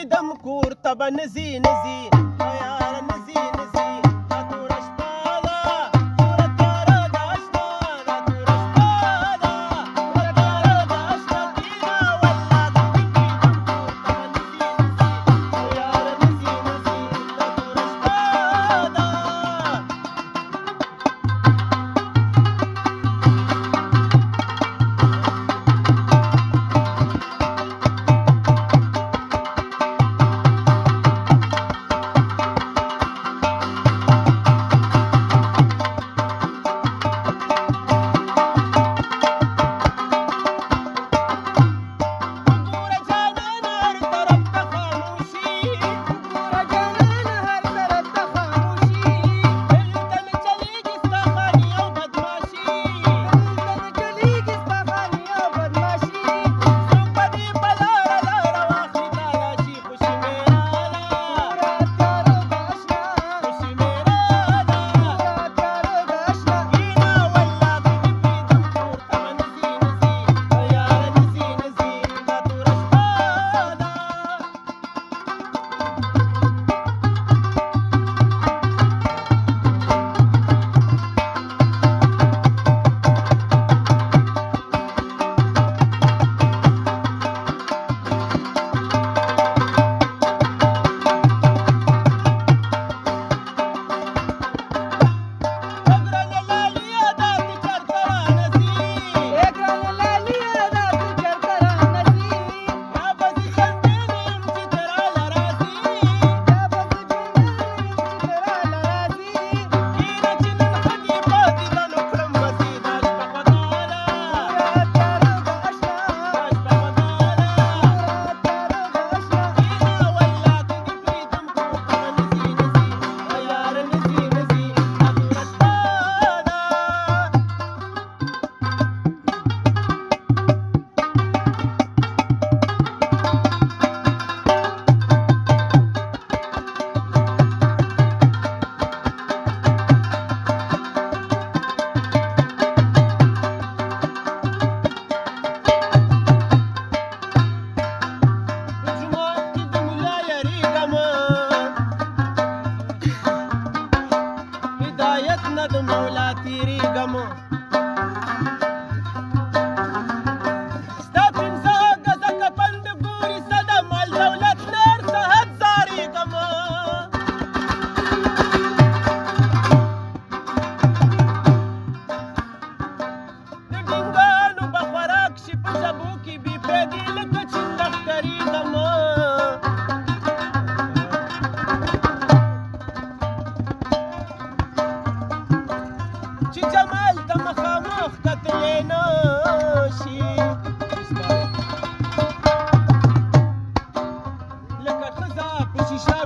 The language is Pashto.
پرېږدم کور ته به نځي نځي یاره نځي نځي دا توره شپه ده توره تیاره ده اشنا دا توره شپه ده توره تیاره ده اشنا تېره والله د دې پرېږدم کور ته به نځي نځي یاره نځي نځي دا توره شپه ده د مولا تېرېږم ستا پنځه ګزه کفن د ګوري څه د مال دولت نر صحت زارېږم د ډینګانو به خوراک شي په سبو کې بې پیدې لکه چنده ښکرېږم چې جمال ته مخامخ کتلی نه شي لکه ښځه په شیشه